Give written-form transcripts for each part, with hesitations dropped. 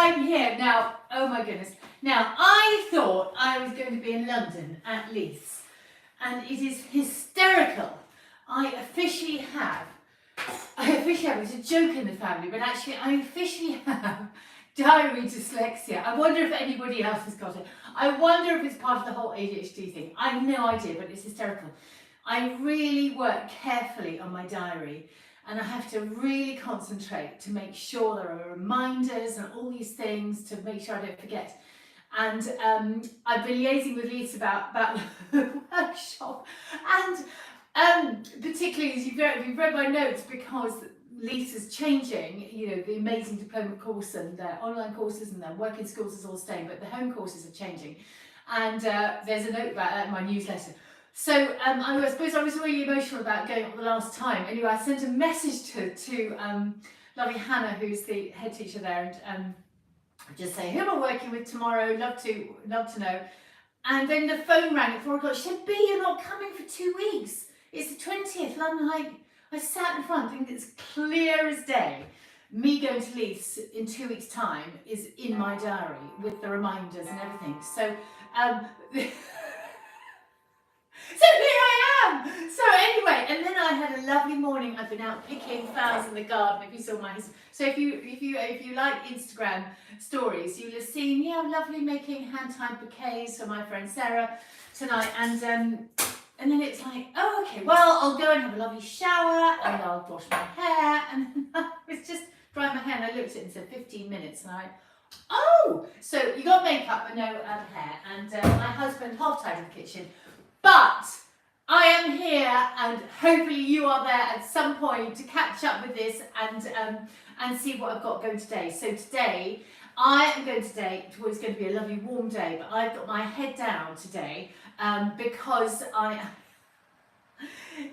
I'm here now. Oh my goodness. Now, I thought I was going to be in London at least, and it is hysterical. I officially have, it's a joke in the family, but actually I officially have diary dyslexia. I wonder if anybody else has got it. I wonder if it's part of the whole ADHD thing. I have no idea, but it's hysterical. I really work carefully on my diary, and I have to really concentrate to make sure there are reminders and all these things to make sure I don't forget. And I've been liaising with Lisa about the workshop, and particularly as you've read my notes, because Lisa's changing, you know, the amazing diploma course and their online courses and their working schools is all staying, but the home courses are changing. And there's a note about that in my newsletter. So I suppose I was really emotional about going up the last time. Anyway, I sent a message to lovely Hannah, who's the head teacher there, and just say, who am I working with tomorrow? Love to know. And then the phone rang at 4 o'clock. She said, B, you're not coming for 2 weeks. It's the 20th. And I'm like, I sat in front thinking it's clear as day. Me going to Leeds in 2 weeks' time is in my diary with the reminders and everything. So, so here I am. So anyway, and then I had a lovely morning. I've been out picking flowers in the garden. If you saw my, so if you like Instagram stories, you'll have seen, yeah, lovely making hand-tied bouquets for my friend Sarah tonight. And then it's like, oh, okay, well, I'll go and have a lovely shower and I'll wash my hair. And I was just drying my hair and I looked at it and said 15 minutes. And I went, oh, so you got makeup but no hair. And my husband half-tied in the kitchen. But I am here, and hopefully you are there at some point to catch up with this and see what I've got going today. So today, it's going to be a lovely warm day, but I've got my head down today because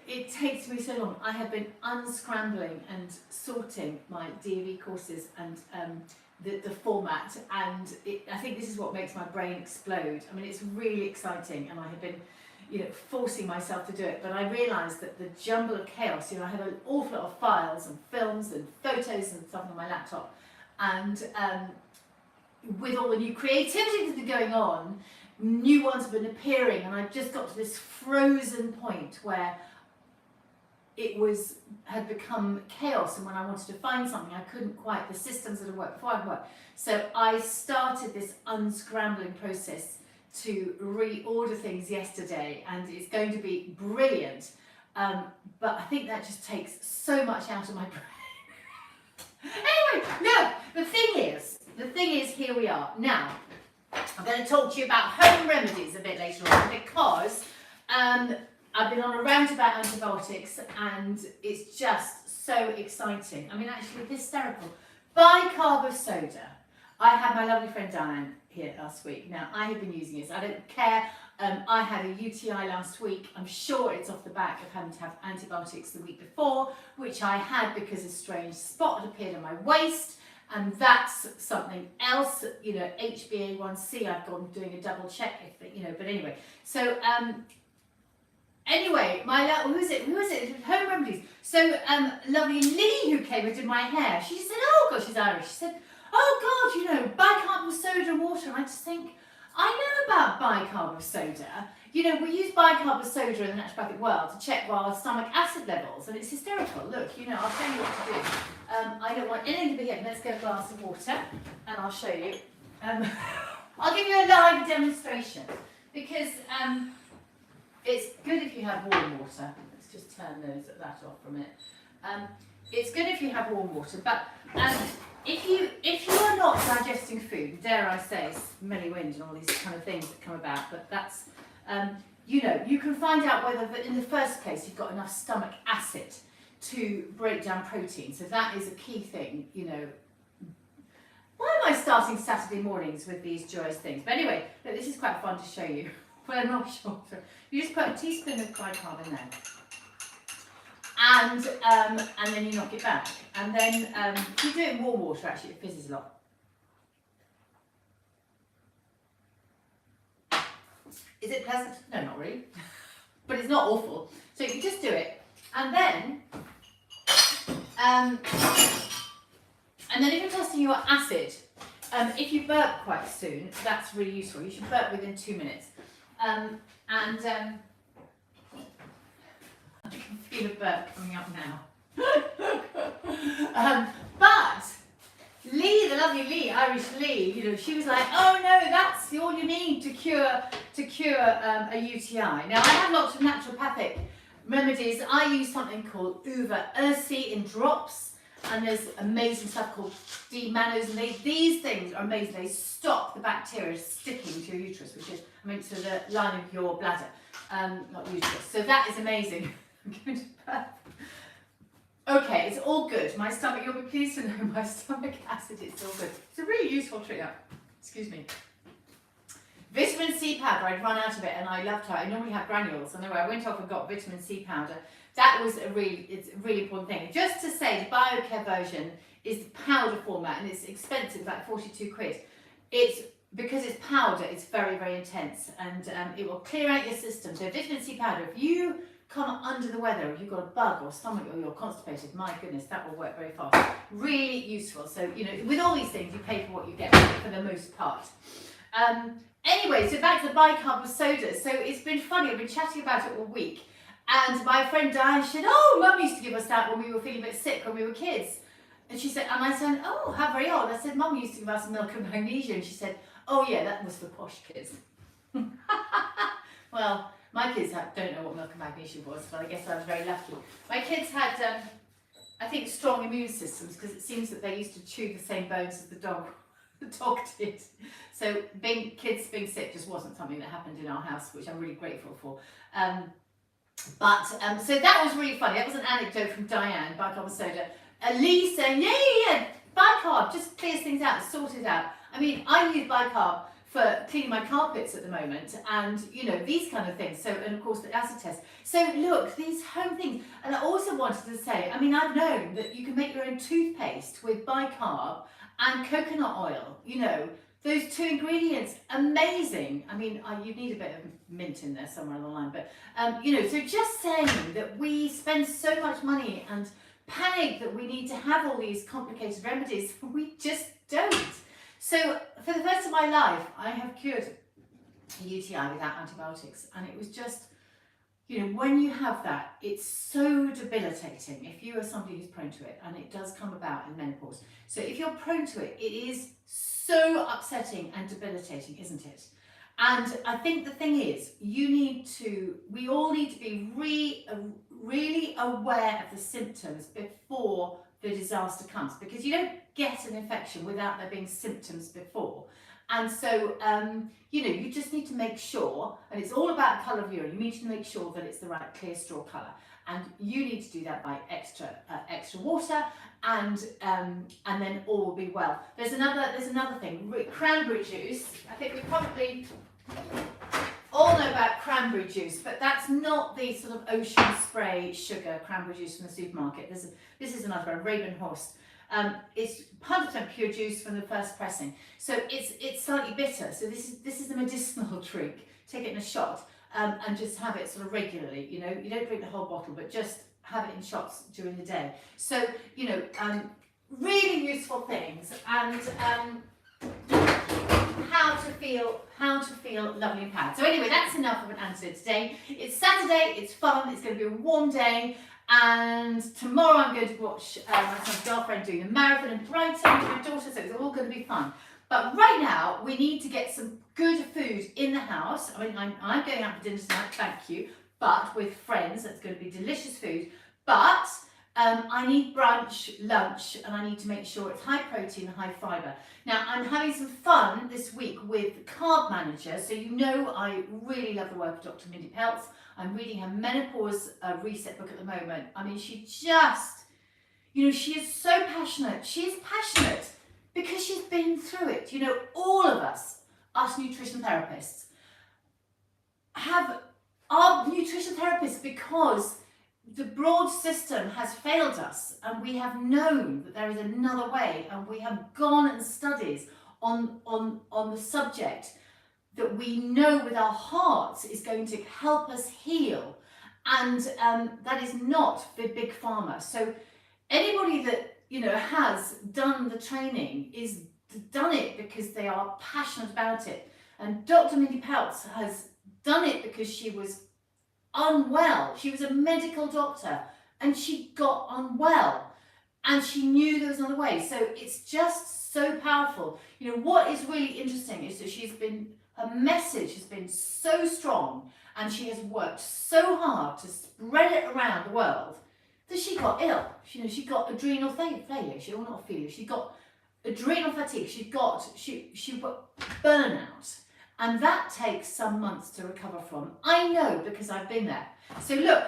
it takes me so long. I have been unscrambling and sorting my DV courses and the format, and I think this is what makes my brain explode. I mean, it's really exciting, and I have been, you know, forcing myself to do it, but I realised that the jumble of chaos, you know, I have an awful lot of files and films and photos and stuff on my laptop, and with all the new creativity that's been going on, new ones have been appearing, and I've just got to this frozen point where it had become chaos, and when I wanted to find something, I couldn't quite, the systems that had worked before had worked. So I started this unscrambling process to reorder things yesterday, and it's going to be brilliant, but I think that just takes so much out of my brain. Anyway, no, the thing is here we are. Now, I'm going to talk to you about home remedies a bit later on, because I've been on a rant about antibiotics and it's just so exciting. I mean, actually hysterical. Bicarb of soda. I had my lovely friend Diane here last week. Now, I have been using it, so I don't care. I had a UTI last week. I'm sure it's off the back of having to have antibiotics the week before, which I had because a strange spot had appeared on my waist, and that's something else, you know, HbA1c, I've gone doing a double check, if you know, but anyway. So, anyway, who was it? Home remedies. So, lovely Lee, who came and did my hair, she said, oh God, she's Irish. She said, oh God, you know, bicarb of soda and water. And I just think, I know about bicarb of soda. You know, we use bicarb of soda in the naturopathic world to check our stomach acid levels, and it's hysterical. Look, you know, I'll tell you what to do. I don't want anything to be here. Let's get a glass of water, and I'll show you. I'll give you a live demonstration, because it's good if you have warm water. Let's just turn that off for a minute. It's good if you have warm water, but if you are not digesting food, dare I say, smelly wind and all these kind of things that come about, but that's, you know, you can find out whether in the first place you've got enough stomach acid to break down protein. So that is a key thing, you know. Why am I starting Saturday mornings with these joyous things? But anyway, look, this is quite fun to show you. Well, I'm not sure. You just put a teaspoon of bicarb in there. And then you knock it back. And then if you do it in warm water, actually it fizzes a lot. Is it pleasant? No, not really. But it's not awful. So you just do it. And then if you're testing your acid, If you burp quite soon, that's really useful. You should burp within 2 minutes. I can feel a burp coming up now. But Lee, the lovely Lee, Irish Lee, you know, she was like, oh no, that's all you need to cure a UTI. Now I have lots of naturopathic remedies. I use something called Uva Ursi in drops, and there's amazing stuff called Mannose, and these things are amazing. They stop the bacteria sticking to your uterus, which is, I mean, to the line of your bladder, not uterus. So that is amazing. I'm going to burp. Okay, it's all good. My stomach, you'll be pleased to know my stomach acid, it's all good. It's a really useful trick. Excuse me. Vitamin C powder, I'd run out of it and I loved her. I normally have granules. I know I went off and got vitamin C powder. That was it's a really important thing. Just to say, the BioCare version is the powder format and it's expensive, about 42 quid. It's because it's powder, it's very, very intense and it will clear out your system. So vitamin C powder, if you come under the weather, if you've got a bug or stomach or you're constipated, my goodness, that will work very fast. Really useful. So, you know, with all these things, you pay for what you get for the most part. Anyway, so back to the bicarb with soda. So it's been funny, I've been chatting about it all week. And my friend Diane said, oh, Mum used to give us that when we were feeling a bit sick when we were kids. And she said, and I said, oh, how very odd. I said, Mum used to give us milk and magnesia. And she said, oh yeah, that was for posh kids. Well, my kids don't know what milk and magnesia was, but I guess I was very lucky. My kids had, I think, strong immune systems because it seems that they used to chew the same bones as the dog did. So kids being sick just wasn't something that happened in our house, which I'm really grateful for. So that was really funny. That was an anecdote from Diane, bicarb soda. Lee saying, yeah, bicarb just clears things out, sorts it out. I mean, I use bicarb for cleaning my carpets at the moment, and you know, these kind of things. So, and of course the acid test. So look, these home things. And I also wanted to say, I mean, I've known that you can make your own toothpaste with bicarb and coconut oil, you know, those two ingredients, amazing. I mean, you need a bit of mint in there somewhere along the line, but you know, so just saying that we spend so much money and panic that we need to have all these complicated remedies, we just don't. So for the first of my life, I have cured a UTI without antibiotics, and it was just, you know, when you have that, it's so debilitating if you are somebody who's prone to it, and it does come about in menopause. So if you're prone to it, it is so upsetting and debilitating, isn't it? And I think the thing is, we all need to be really aware of the symptoms before the disaster comes, because you don't get an infection without there being symptoms before. And so, you know, you just need to make sure, and it's all about colour of urine, you need to make sure that it's the right clear straw colour. And you need to do that by extra water, and then all will be well. There's another thing, cranberry juice. I think we probably all know about cranberry juice, but that's not the sort of ocean spray sugar cranberry juice from the supermarket. This is another one, Raven Horse. It's 100% pure juice from the first pressing, so it's slightly bitter. So this is a medicinal drink. Take it in a shot and just have it sort of regularly. You know, you don't drink the whole bottle, but just have it in shots during the day. So you know, really useful things, and how to feel lovely and empowered. So anyway, that's enough of an answer today. It's Saturday. It's fun. It's going to be a warm day. And tomorrow I'm going to watch my son's girlfriend doing a marathon in Brighton with my daughter, so it's all going to be fun. But right now, we need to get some good food in the house. I mean, I'm going out for dinner tonight, thank you, but with friends, that's going to be delicious food. But I need brunch, lunch, and I need to make sure it's high protein, high fibre. Now, I'm having some fun this week with Carb Manager. So you know I really love the work of Dr. Mindy Peltz. I'm reading her menopause reset book at the moment. I mean, she just, you know, she is so passionate. She is passionate because she's been through it. You know, all of us nutrition therapists, are nutrition therapists because the broad system has failed us, and we have known that there is another way, and we have gone and studied on the subject that we know with our hearts is going to help us heal, and that is not the big pharma. So anybody that, you know, has done the training is done it because they are passionate about it. And Dr. Mindy Peltz has done it because she was unwell. She was a medical doctor and she got unwell and she knew there was another way. So it's just so powerful. You know, what is really interesting is that her message has been so strong and she has worked so hard to spread it around the world that she got ill. You know, she got adrenal failure. She got adrenal fatigue. She got burnout. And that takes some months to recover from. I know because I've been there. So look,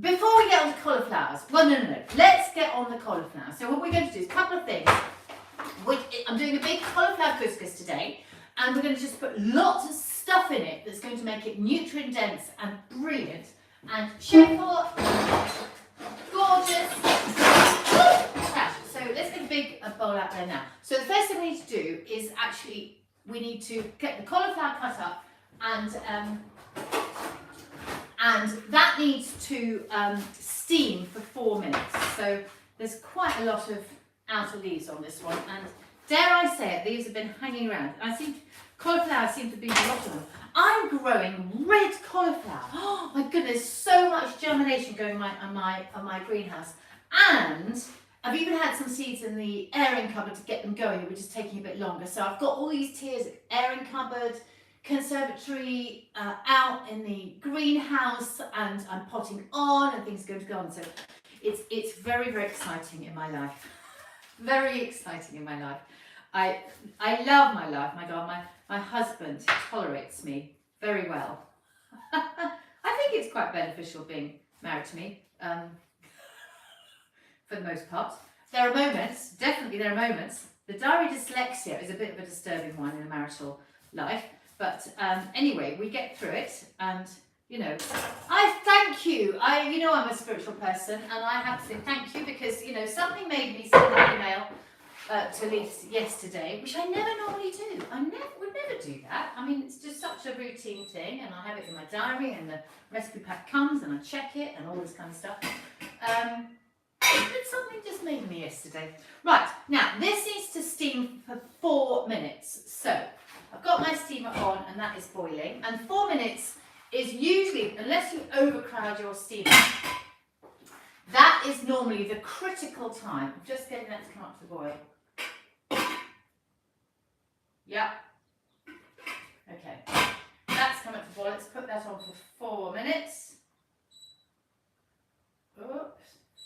before we get on to cauliflowers, well, no. Let's get on the cauliflower. So what we're going to do is a couple of things. I'm doing a big cauliflower couscous today, and we're going to just put lots of stuff in it that's going to make it nutrient dense and brilliant and cheerful, gorgeous. So let's get a big bowl out there now. So the first thing we need to do is actually we need to get the cauliflower cut up, and that needs to steam for 4 minutes. So there's quite a lot of outer leaves on this one, and dare I say it, these have been hanging around. Cauliflower seems to be a lot of them. I'm growing red cauliflower. Oh my goodness, so much germination going on my greenhouse, and I've even had some seeds in the airing cupboard to get them going. They were just taking a bit longer. So I've got all these tiers: airing cupboard, conservatory, out in the greenhouse, and I'm potting on, and things are going to go on. So it's very, very exciting in my life. Very exciting in my life. I love my life. My God, my husband tolerates me very well. I think it's quite beneficial being married to me. For the most part. There are moments, definitely there are moments. The diary dyslexia is a bit of a disturbing one in a marital life, but anyway, we get through it, and you know, I thank you. You know I'm a spiritual person, and I have to say thank you because, you know, something made me send an email to Leaf yesterday, which I never normally do. I would never do that. I mean, it's just such a routine thing, and I have it in my diary, and the recipe pack comes, and I check it, and all this kind of stuff. But something just made me yesterday. Right, now this needs to steam for 4 minutes. So I've got my steamer on and that is boiling. And 4 minutes is usually, unless you overcrowd your steamer, that is normally the critical time of just getting that to come up to the boil. Yep. Okay, that's come up to boil. Let's put that on for 4 minutes. Oops.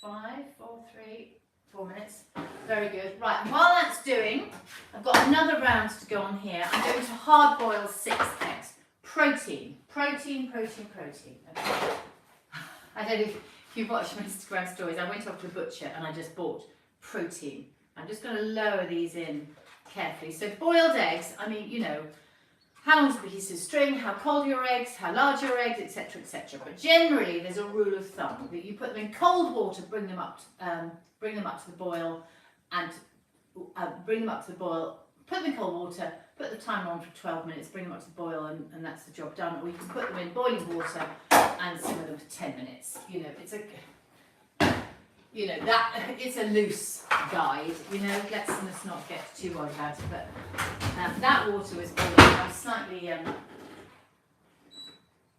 5, 4, 3, 4 minutes. Very good. Right, and while that's doing, I've got another round to go on here. I'm going to hard boil 6 eggs. Protein. Okay. I don't know if you watch my Instagram stories. I went off to the butcher and I just bought protein. I'm just going to lower these in carefully. So boiled eggs, I mean, you know, how long's a piece of string, how cold your eggs, how large your eggs, etc., etc. But generally, there's a rule of thumb that you put them in cold water, bring them up to the boil, and put them in cold water, put the timer on for 12 minutes, bring them up to the boil, and that's the job done. Or you can put them in boiling water and simmer them for 10 minutes. You know, it's a loose guide. You know, let's not get too worried about it. But that water is boiling. I'm slightly.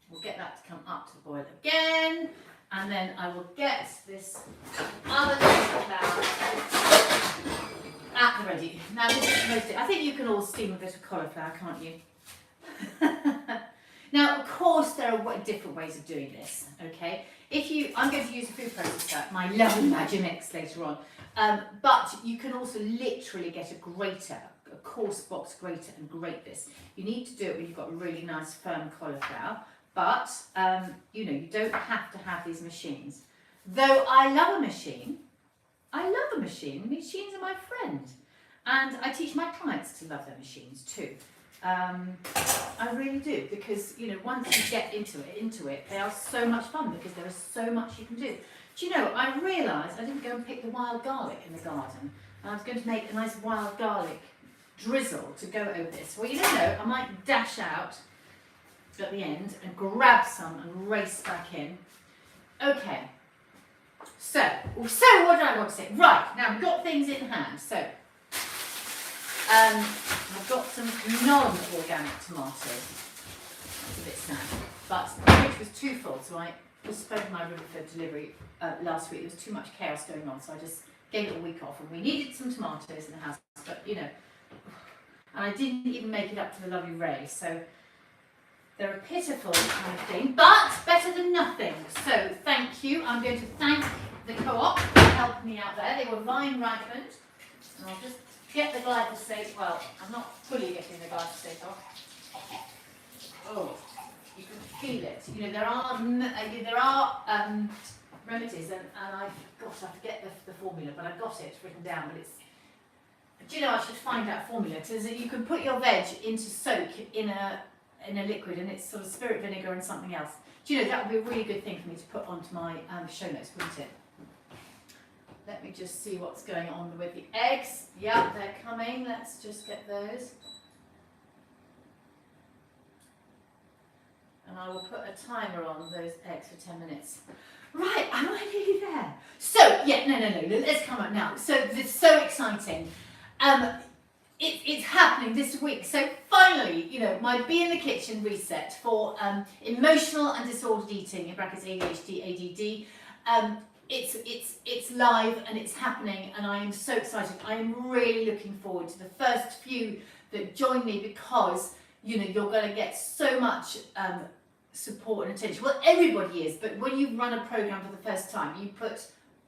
We'll get that to come up to the boil again, and then I will get this other cauliflower at the ready. Now this is mostly. I think you can all steam a bit of cauliflower, can't you? Now, of course, there are different ways of doing this. Okay. I'm going to use a food processor, my lovely Magimix later on, but you can also literally get a grater, a coarse box grater, and grate this. You need to do it when you've got a really nice firm cauliflower, but you know, you don't have to have these machines. Though I love a machine. Machines are my friend, and I teach my clients to love their machines too. I really do, because you know, once you get into it, they are so much fun because there is so much you can do. Do you know, I realised I didn't go and pick the wild garlic in the garden, and I was going to make a nice wild garlic drizzle to go over this. Well, you don't know, I might dash out at the end and grab some and race back in. Okay, so what do I want to say? Right, now we've got things in hand. So I've got some non-organic tomatoes. That's a bit sad. But the fridge was too full, so I postponed my Riverford delivery last week. There was too much chaos going on, so I just gave it a week off. And we needed some tomatoes in the house, but you know, and I didn't even make it up to the lovely Ray, so they're a pitiful kind of thing, but better than nothing. So thank you. I'm going to thank the co-op for helping me out there. They were vine ripened, and I'll just get the glyphosate. Well, I'm not fully getting the glyphosate off. Oh, you can feel it. You know, there are remedies, and I forget the formula, but I've got it written down. But it's, do you know, I should find out formula, because you can put your veg into soak in a liquid, and it's sort of spirit vinegar and something else. Do you know, that would be a really good thing for me to put onto my show notes, wouldn't it? Let me just see what's going on with the eggs. Yeah, they're coming. Let's just get those. And I will put a timer on those eggs for 10 minutes. Right, am I nearly there? So, yeah, no, let's come up now. So, this is so exciting. It's happening this week. So finally, you know, my Be in the Kitchen reset for emotional and disordered eating, in brackets ADHD, ADD. It's live and it's happening, and I am so excited. I am really looking forward to the first few that join me, because you know, you're going to get so much support and attention. Well, everybody is, but when you run a program for the first time, you put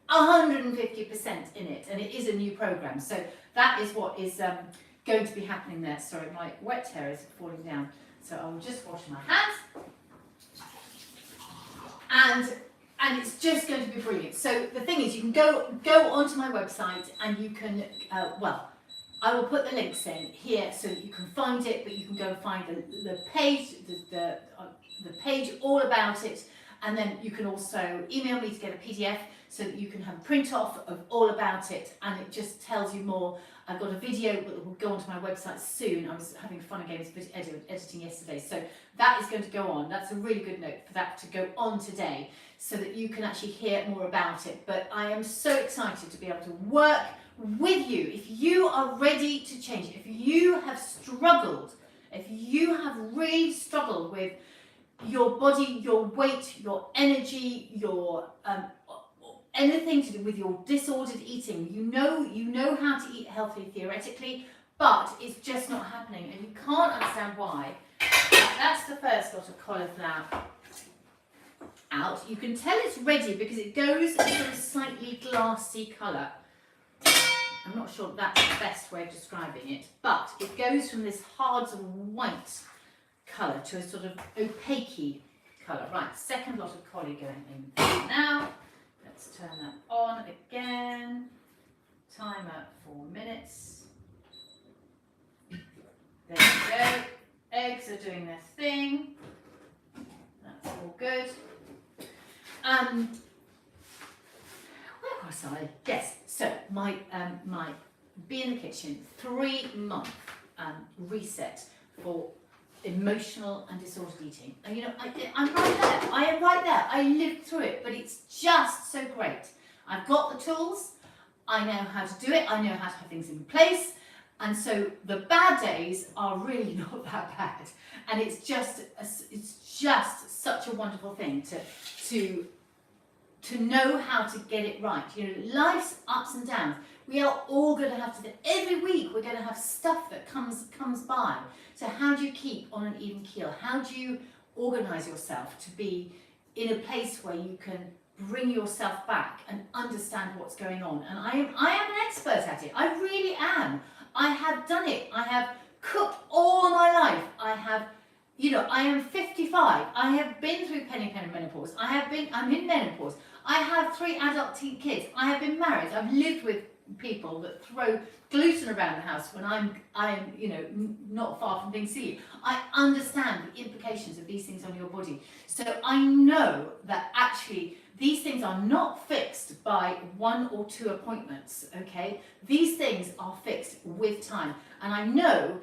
150% in it, and it is a new program. So that is what is going to be happening there. Sorry, my wet hair is falling down, so I will just wash my hands. And it's just going to be brilliant. So the thing is, you can go onto my website, and you can well, I will put the links in here so that you can find it, but you can go and find the page, the page all about it, and then you can also email me to get a PDF so that you can have a print off of all about it, and it just tells you more. I've got a video that will go onto my website soon. I was having fun and games with editing yesterday, so that is going to go on. That's a really good note for that to go on today, so that you can actually hear more about it. But I am so excited to be able to work with you. If you are ready to change it, if you have struggled, if you have really struggled with your body, your weight, your energy, your anything to do with your disordered eating, you know how to eat healthy theoretically, but it's just not happening, and you can't understand why. That's the first lot of cauliflower out. You can tell it's ready because it goes a sort of slightly glassy colour. I'm not sure that's the best way of describing it, but it goes from this hard sort of white colour to a sort of opaque colour. Right, second lot of cauli going in now. Let's turn that on again. Timer 4 minutes. There we go. Eggs are doing their thing. That's all good. Where was I? Yes. So my Be in the Kitchen 3-month reset for emotional and disordered eating. And you know, I'm right there. I am right there. I lived through it, but it's just so great. I've got the tools. I know how to do it. I know how to have things in place. And so the bad days are really not that bad. And it's just such a wonderful thing to know how to get it right. You know, life's ups and downs. We are all going to have to, every week we're going to have stuff that comes by. So how do you keep on an even keel? How do you organise yourself to be in a place where you can bring yourself back and understand what's going on? And I am an expert at it. I really am. I have done it. I have cooked all my life. I have, you know, I am 55. I have been through menopause. I'm in menopause. I have 3 adult kids. I have been married. I've lived with people that throw gluten around the house when I'm you know, not far from being silly. I understand the implications of these things on your body. So I know that actually these things are not fixed by 1 or 2 appointments, okay? These things are fixed with time. And I know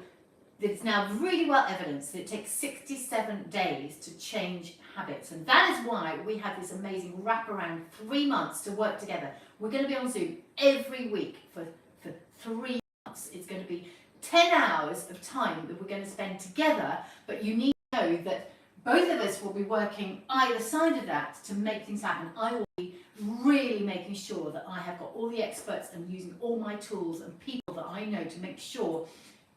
that it's now really well evidenced that it takes 67 days to change habits. And that is why we have this amazing wraparound 3 months to work together. We're going to be on Zoom every week for 3 months. It's going to be 10 hours of time that we're going to spend together, but you need to know that both of us will be working either side of that to make things happen. I will be really making sure that I have got all the experts and using all my tools and people that I know to make sure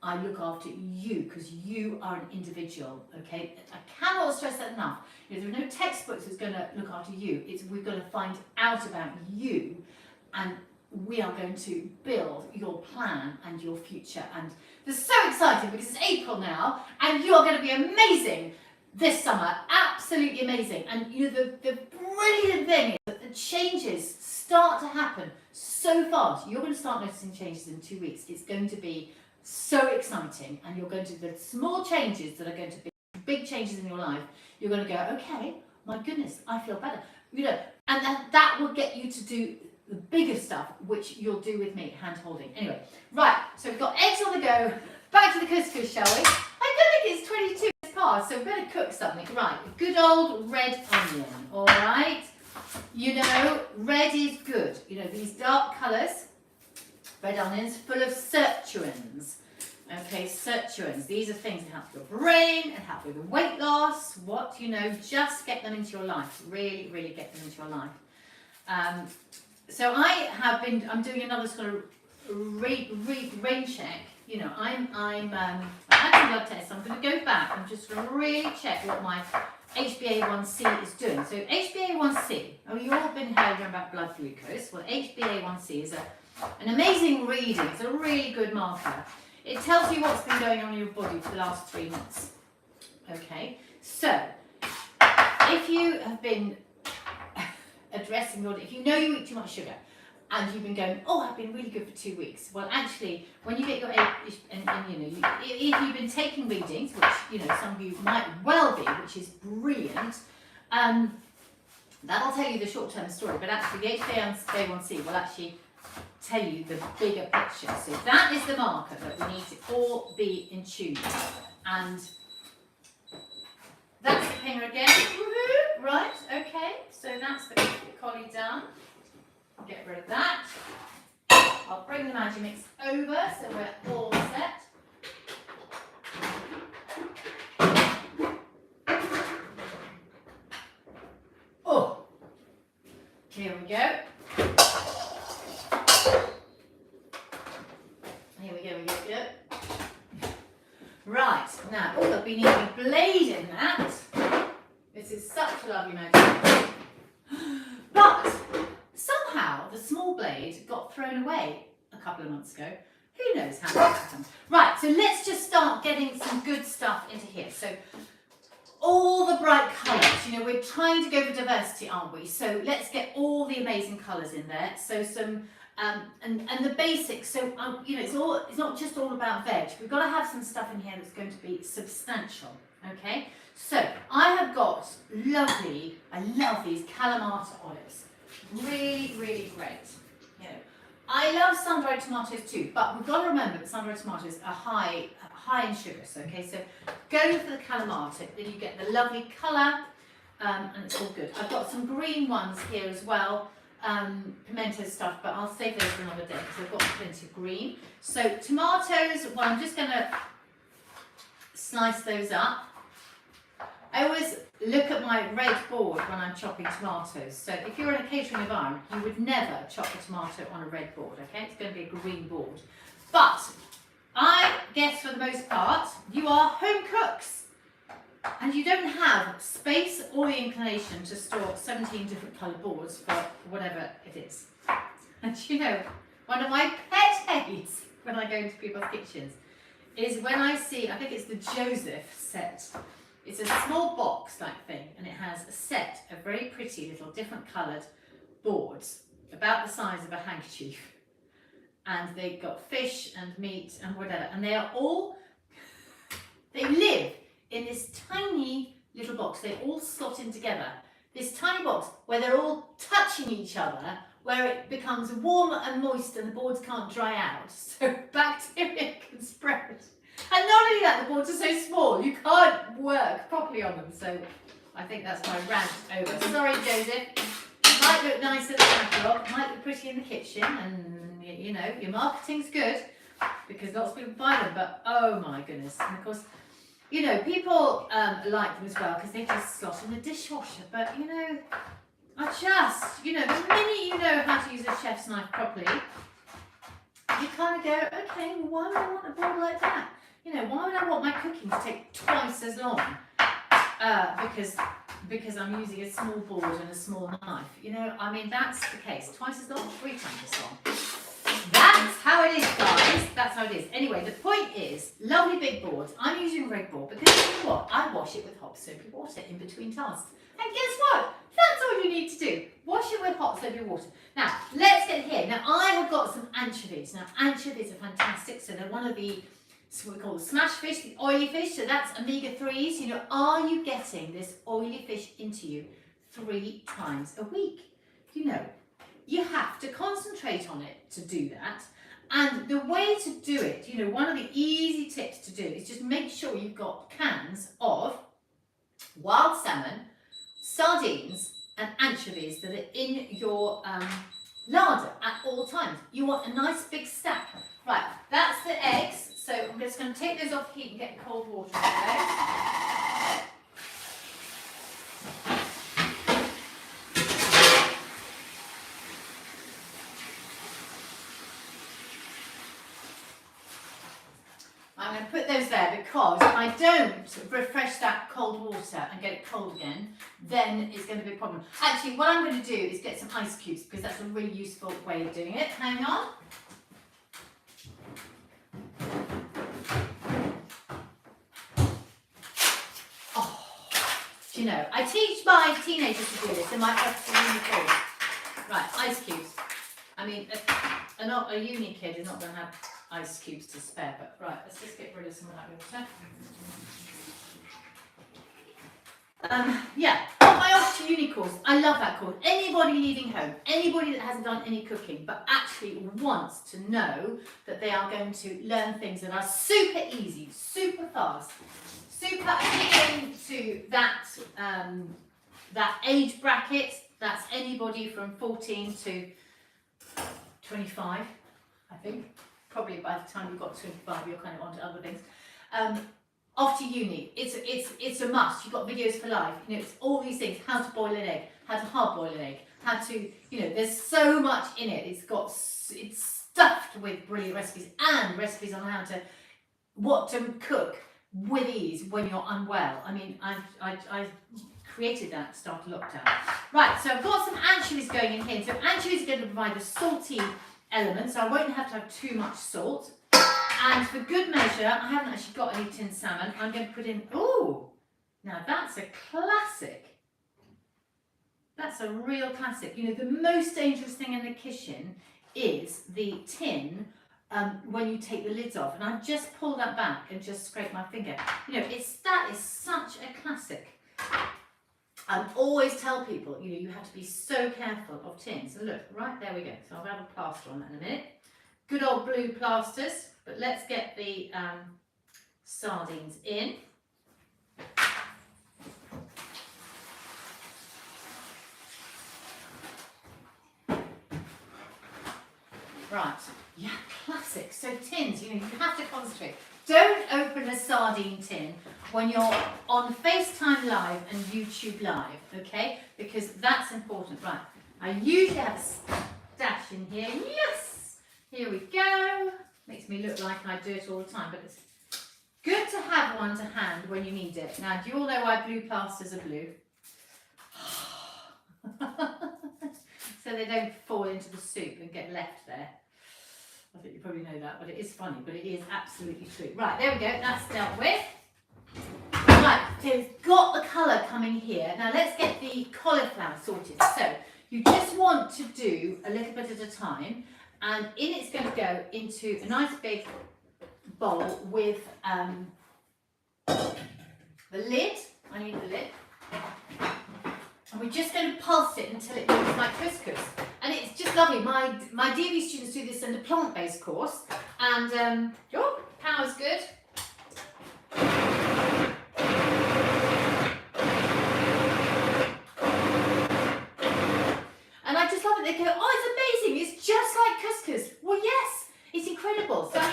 I look after you, because you are an individual, okay? I cannot stress that enough. You know, there are no textbooks that's going to look after you. We've got to find out about you, and we are going to build your plan and your future. And this is so exciting because it's April now, and you are going to be amazing this summer, absolutely amazing. And you know, the brilliant thing is that the changes start to happen so fast. You're going to start noticing changes in 2 weeks. It's going to be so exciting, and you're going to, the small changes that are going to be big changes in your life, you're going to go, okay, my goodness, I feel better, you know, and that will get you to do the bigger stuff, which you'll do with me, hand holding. Anyway, right, so we've got eggs on the go. Back to the couscous, shall we? I don't think it's 22 past, so we better cook something. Right, good old red onion, all right? You know, red is good. You know, these dark colours, red onions, full of sirtuins. Okay, sirtuins. These are things that help your brain and help with weight loss. What, you know, just get them into your life. Really, really get them into your life. So I'm doing another sort of rain check. You know, I had a blood test, so I'm going to go back and just really check what my HbA1c is doing. So HbA1c, you've all been hearing about blood glucose. Well, HbA1c is an amazing reading. It's a really good marker. It tells you what's been going on in your body for the last 3 months. Okay, so if you have been addressing your, if you know you eat too much sugar, and you've been going, oh, I've been really good for 2 weeks. Well, actually, when you get your and you know, if you've been taking readings, which you know some of you might well be, which is brilliant, that'll tell you the short-term story. But actually, the HbA1c will actually tell you the bigger picture. So that is the marker that we need to all be in tune with. And that's the pinger again. Woohoo! Right, okay. So that's the cauli done. Get rid of that. I'll bring the Magimix over so we're all set. Oh, here we go. Here we go. Right, now, oh, there'll be needing a blade in that. This is such a lovely Magimix. But somehow the small blade got thrown away a couple of months ago. Who knows how that happened? Right, so let's just start getting some good stuff into here. So all the bright colours, you know, we're trying to go for diversity, aren't we? So let's get all the amazing colours in there. So some, and the basics. So, you know, it's not just all about veg. We've got to have some stuff in here that's going to be substantial, okay? So I have got lovely, I love these Kalamata olives. Really, really great. You know, I love sun-dried tomatoes too, but we've got to remember that sun-dried tomatoes are high in sugars. Okay, so go for the Kalamata, then you get the lovely colour, and it's all good. I've got some green ones here as well, pimento stuff, but I'll save those for another day because I've got plenty of green. So tomatoes, well, I'm just going to slice those up. I always look at my red board when I'm chopping tomatoes. So if you're in a catering environment, you would never chop a tomato on a red board, okay? It's going to be a green board. But I guess for the most part, you are home cooks. And you don't have space or the inclination to store 17 different coloured boards for whatever it is. And you know, one of my pet hates when I go into people's kitchens is when I see, I think it's the Joseph set. It's a small box-like thing, and it has a set of very pretty little different coloured boards, about the size of a handkerchief. And they've got fish and meat and whatever, and they are all, they live in this tiny little box. They all slot in together. This tiny box where they're all touching each other, where it becomes warm and moist and the boards can't dry out, so bacteria can spread. And not only that, the boards are so small, you can't work properly on them. So I think that's my rant over. Sorry, Joseph. It might look nice in the catalogue, might look pretty in the kitchen, and you know, your marketing's good, because lots of people buy them, but oh my goodness. And of course, you know, people like them as well because they just slot in the dishwasher, but you know, you know, the minute you know how to use a chef's knife properly, you kind of go, okay, well, why would I want a board like that? You know, why would I want my cooking to take twice as long? Because I'm using a small board and a small knife. You know, I mean, that's the case. Twice as long, 3 times as long. That's how it is, guys. That's how it is. Anyway, the point is, lovely big boards. I'm using a red board because you know what? I wash it with hot soapy water in between tasks. And guess what? That's all you need to do. Wash it with hot soapy water. Now, let's get here. Now, I have got some anchovies. Now, anchovies are fantastic. So they're one of the, what we call the smash fish, the oily fish. So that's omega-3s. You know, are you getting this oily fish into you 3 times a week? You know, you have to concentrate on it to do that. And the way to do it, you know, one of the easy tips to do is just make sure you've got cans of wild salmon, sardines and anchovies that are in your larder at all times. You want a nice big stack. Right, that's the eggs. So I'm just going to take those off the heat and get cold water on those. I'm going to put those there because if I don't refresh that cold water and get it cold again, then it's going to be a problem. Actually, what I'm going to do is get some ice cubes because that's a really useful way of doing it. Hang on. Oh, do you know, I teach my teenagers to do this in my uni course. Right, ice cubes. I mean, a uni kid is not going to have ice cubes to spare, but right, let's just get rid of some of that water. Yeah, on my off to uni course, I love that course. Anybody leaving home, anybody that hasn't done any cooking, but actually wants to know that they are going to learn things that are super easy, super fast, super appealing to that, that age bracket. That's anybody from 14 to 25, I think. Probably by the time you've got 25, you're kind of onto other things. Off to uni, it's a must. You've got videos for life. You know, it's all these things: how to boil an egg, how to hard boil an egg, how to, you know, there's so much in it. It's stuffed with brilliant recipes and recipes on how to, what to cook with ease when you're unwell. I mean, I created that to start lockdown. Right, so I've got some anchovies going in here. So anchovies are going to provide a salty element, so I won't have to have too much salt. And for good measure, I haven't actually got any tinned salmon. I'm going to put in, oh, now that's a classic. That's a real classic. You know, the most dangerous thing in the kitchen is the tin when you take the lids off. And I've just pulled that back and just scraped my finger. You know, that is such a classic. I always tell people, you know, you have to be so careful of tins. So look, right there we go. So I'll have a plaster on that in a minute. Good old blue plasters. But let's get the sardines in. Right, yeah, classic. So tins, you know, you have to concentrate. Don't open a sardine tin when you're on FaceTime Live and YouTube Live, okay? Because that's important. Right, I usually have a stash in here. Yes! Here we go. Makes me look like I do it all the time, but it's good to have one to hand when you need it. Now, do you all know why blue plasters are blue? So they don't fall into the soup and get left there. I think you probably know that, but it is funny, but it is absolutely true. Right, there we go, that's dealt with. Right, so we've got the colour coming here. Now let's get the cauliflower sorted. So you just want to do a little bit at a time, and in it's going to go into a nice big bowl with the lid. I need the lid. And we're just going to pulse it until it looks like couscous. And it's just lovely. My DV students do this in the plant-based course. And, oh, power's good. And I just love it. They go, oh, it's amazing. It's just like couscous. Well, yes, it's incredible. So I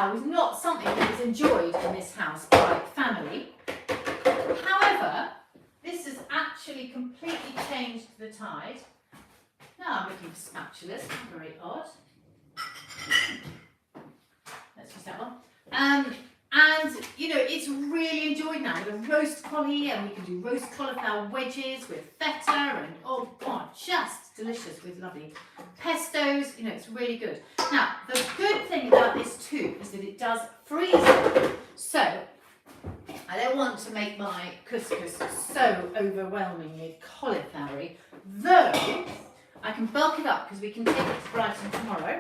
cacao was not something that was enjoyed in this house by family. However, this has actually completely changed the tide. Now I'm looking for spatulas, very odd. Let's use that one. And you know, it's really enjoyed now with a roast cauli, and we can do roast cauliflower wedges with feta, and oh god, just delicious with lovely pestos. You know, it's really good. Now, the good thing about this too is that it does freeze. So I don't want to make my couscous so overwhelmingly cauliflowery, though I can bulk it up because we can take it to Brighton tomorrow.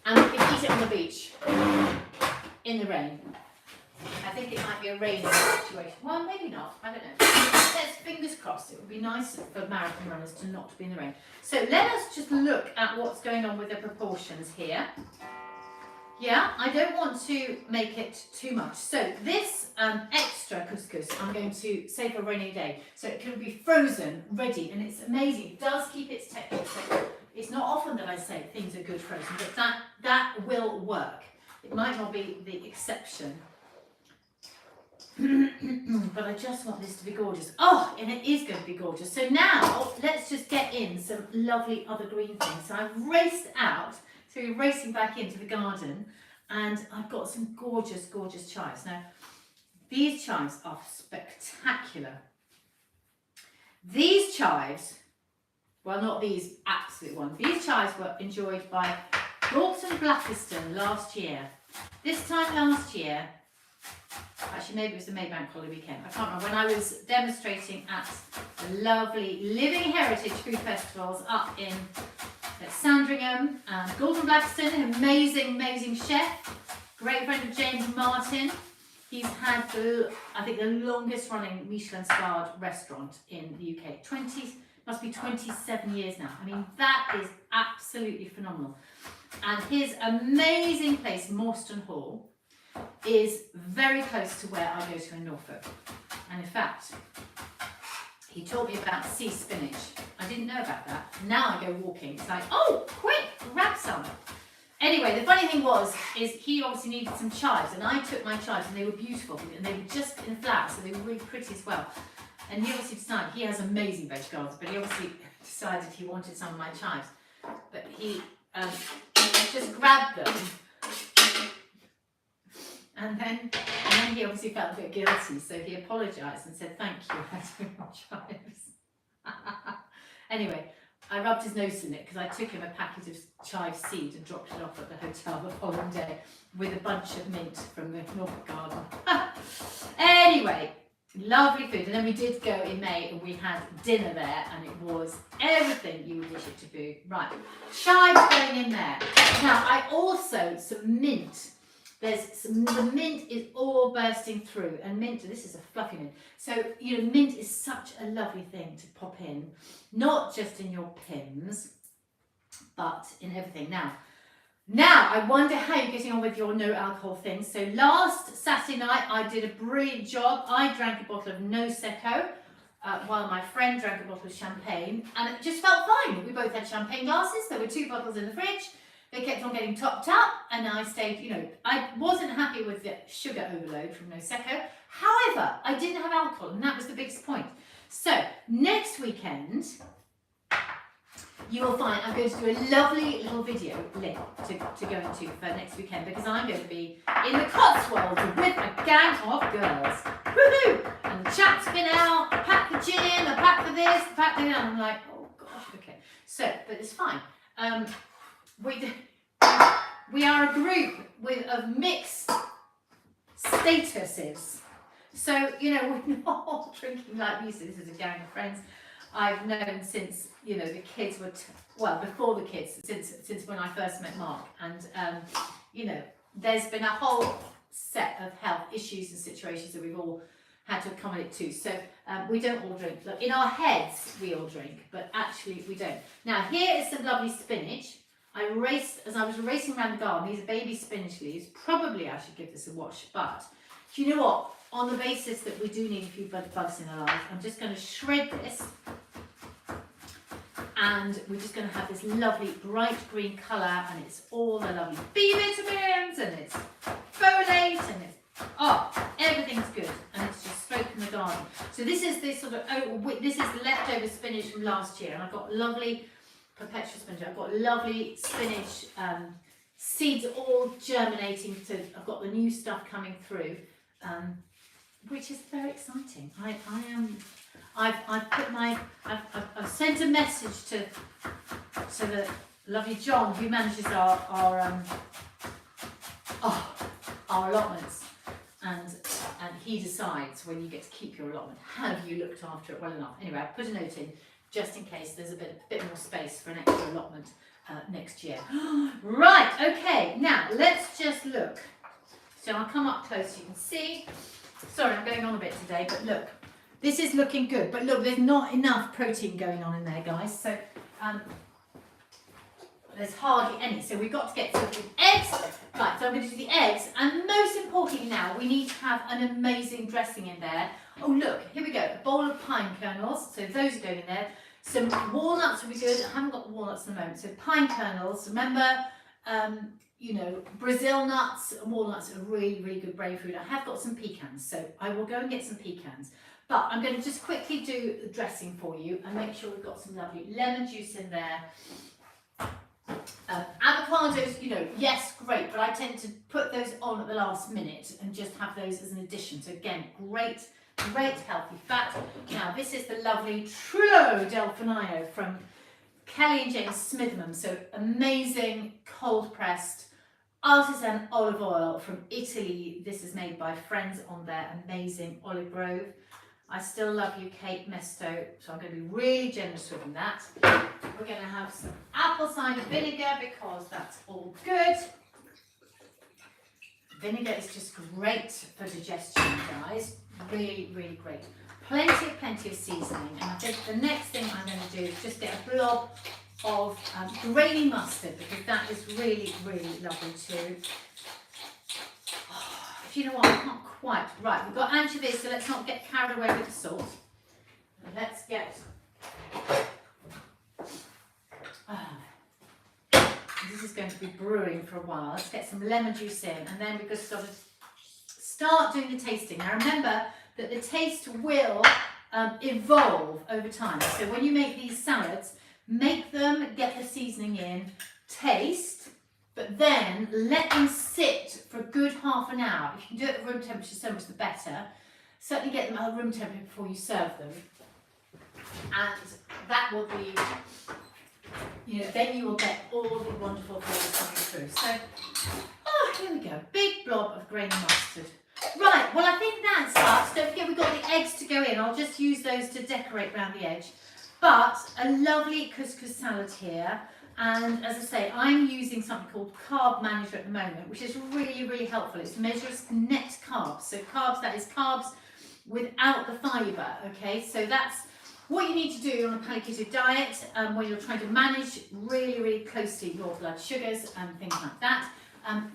And we can eat it on the beach in the rain. I think it might be a rainy situation. Well, maybe not. I don't know. Let's fingers crossed. It would be nice for marathon runners to not be in the rain. So let us just look at what's going on with the proportions here. Yeah, I don't want to make it too much. So this extra couscous I'm going to save for a rainy day. So it can be frozen, ready, and it's amazing. It does keep its texture. So it's not often that I say things are good frozen, but that will work. It might not be the exception. But I just want this to be gorgeous. Oh, and it is going to be gorgeous. So now let's just get in some lovely other green things. So I've raced out. So we're racing back into the garden, and I've got some gorgeous, gorgeous chives. Now, these chives are spectacular. These chives, well, not these absolute ones. These chives were enjoyed by Galton Blackiston last year. This time last year, actually maybe it was the Maybank Holiday weekend, I can't remember, when I was demonstrating at the lovely Living Heritage Food Festivals up in Sandringham, and Gordon Blackiston, an amazing, amazing chef, great friend of James Martin. He's had I think the longest running Michelin starred restaurant in the UK. Must be 27 years now. I mean, that is absolutely phenomenal. And his amazing place, Morstan Hall, is very close to where I go to in Norfolk. And in fact, he taught me about sea spinach. I didn't know about that. Now I go walking. It's like, oh, quick, grab some. Anyway, the funny thing is he obviously needed some chives, and I took my chives, and they were beautiful, and they were just in flower, so they were really pretty as well. And he obviously decided, he has amazing veg gardens, but he obviously decided he wanted some of my chives. But he just grabbed them. And then he obviously felt a bit guilty, so he apologised and said, thank you, I took my chives. Anyway, I rubbed his nose in it because I took him a packet of chive seed and dropped it off at the hotel the following day with a bunch of mint from the Norfolk garden. Anyway, lovely food. And then we did go in May and we had dinner there, and it was everything you would wish it to be. Right, chives going in there. Now, I also, some mint. The mint is all bursting through, and mint, this is a fluffy mint. So, you know, mint is such a lovely thing to pop in, not just in your Pims, but in everything. Now, I wonder how you're getting on with your no alcohol thing. So last Saturday night, I did a brilliant job. I drank a bottle of No Secco, while my friend drank a bottle of champagne, and it just felt fine. We both had champagne glasses. There were 2 bottles in the fridge. They kept on getting topped up, and I stayed, you know, I wasn't happy with the sugar overload from No Secco. However, I didn't have alcohol, and that was the biggest point. So, next weekend, you will find I'm going to do a lovely little video link to go into for next weekend, because I'm going to be in the Cotswolds with a gang of girls. Woohoo! And the chat's been out, I packed the gin, I packed for this, I packed for that, and I'm like, oh gosh, okay. So, but it's fine. We are a group of mixed statuses. So, you know, we're not drinking like we used to. This is a gang of friends I've known since, you know, the kids were, before the kids, since when I first met Mark. And, you know, there's been a whole set of health issues and situations that we've all had to accommodate to. So we don't all drink. Look, in our heads, we all drink, but actually we don't. Now, here is some lovely spinach. As I was racing around the garden, these are baby spinach leaves. Probably I should give this a wash, but do you know what? On the basis that we do need a few bugs in our life, I'm just going to shred this and we're just going to have this lovely bright green colour, and it's all the lovely B vitamins, and it's folate, and it's, oh, everything's good, and it's just straight from the garden. So this is this sort of, this is the leftover spinach from last year, and I've got lovely perpetual spinach. I've got lovely spinach seeds all germinating. So I've got the new stuff coming through, which is very exciting. I've sent a message to the lovely John, who manages our allotments, and he decides when you get to keep your allotment. Have you looked after it well enough? Anyway, I've put a note in just in case there's a bit more space for an extra allotment next year. Right, okay, now let's just look. So I'll come up close so you can see. Sorry, I'm going on a bit today, but look, this is looking good. But look, there's not enough protein going on in there, guys. So there's hardly any. So we've got to get some eggs. Right, so I'm going to do the eggs. And most importantly now, we need to have an amazing dressing in there. Oh, look, here we go. A bowl of pine kernels. So those are going in there. Some walnuts would be good. I haven't got the walnuts at the moment. So pine kernels. Remember, you know, Brazil nuts and walnuts are really, really good brain food. I have got some pecans, so I will go and get some pecans. But I'm going to just quickly do the dressing for you and make sure we've got some lovely lemon juice in there. Avocados, you know, yes, great, but I tend to put those on at the last minute and just have those as an addition. So again, great healthy fat. Now this is the lovely Trillo del Fornaio from Kelly and James Smitherman. So amazing cold pressed artisan olive oil from Italy. This is made by friends on their amazing olive grove. I still love you, Kate Mesto, so I'm going to be really generous with that. We're going to have some apple cider vinegar because that's all good. Vinegar is just great for digestion, guys. Really, really great. Plenty of seasoning. And I think the next thing I'm going to do is just get a blob of grainy mustard, because that is really, really lovely too. Oh, you know what, I can't quite. Right, we've got anchovies, so let's not get carried away with the salt. Let's get... this is going to be brewing for a while. Let's get some lemon juice in, and then we could sort of start doing the tasting. Now remember that the taste will evolve over time. So when you make these salads, make them, get the seasoning in, taste, but then let them sit for a good half an hour. If you can do it at room temperature, so much the better. Certainly get them at room temperature before you serve them. And that will be, you know, then you will get all the wonderful flavours coming through. So, oh, here we go. Big blob of grainy mustard. Right, well, I think that's us. Don't forget we've got the eggs to go in. I'll just use those to decorate around the edge. But a lovely couscous salad here. And as I say, I'm using something called Carb Manager at the moment, which is really, really helpful. It measures net carbs. So carbs, that is carbs without the fibre, okay? So that's what you need to do on a paleo keto diet when you're trying to manage really, really closely your blood sugars and things like that.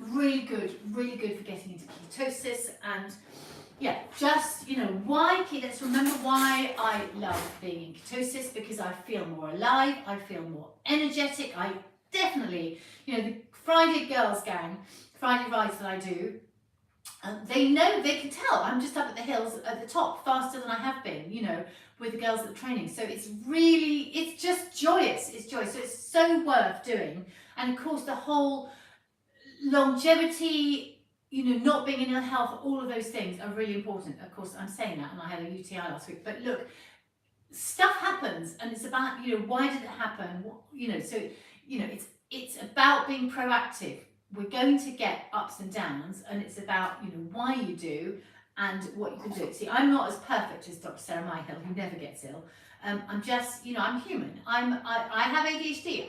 Really good for getting into ketosis. And yeah, just, you know, why, let's remember why I love being in ketosis, because I feel more alive, I feel more energetic. I definitely, you know, the Friday Girls Gang, Friday rides that I do, they know, they can tell I'm just up at the hills at the top faster than I have been, you know, with the girls at the training. So it's really, it's just joyous. It's joyous. So it's so worth doing. And of course, the whole longevity, you know, not being in ill health, all of those things are really important. Of course, I'm saying that, and I had a UTI last week. But look, stuff happens, and it's about, you know, why did it happen? You know, so, you know, it's about being proactive. We're going to get ups and downs, and it's about, you know, why you do and what you can do. See, I'm not as perfect as Dr. Sarah Myhill, who never gets ill. I'm just, you know, I'm human. I have ADHD.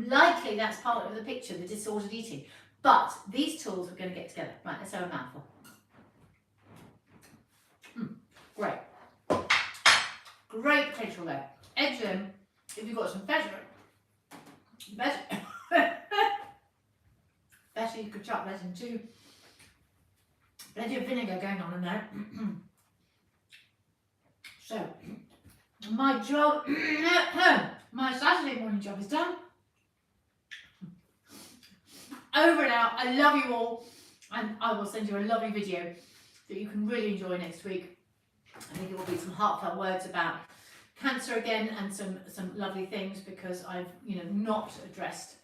Likely that's part of the picture, the disordered eating. But these tools we're going to get together. Right, let's have a mouthful. Great. Great potential there. Eggs in, if you've got some better you could chop that in two. Plenty of vinegar going on in there. So, my job, My Saturday morning job is done. Over and out. I love you all, and I will send you a lovely video that you can really enjoy next week. I think it will be some heartfelt words about cancer again, and some lovely things, because I've not addressed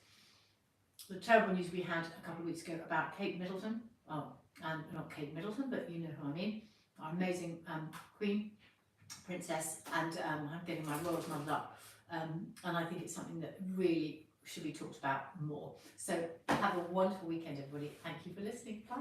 the terrible news we had a couple of weeks ago about Kate Middleton. Oh, and not Kate Middleton, but you know who I mean. Our amazing Queen, Princess, and I'm getting my royals muddled up. And I think it's something that really should be talked about more. So have a wonderful weekend, everybody. Thank you for listening. Bye.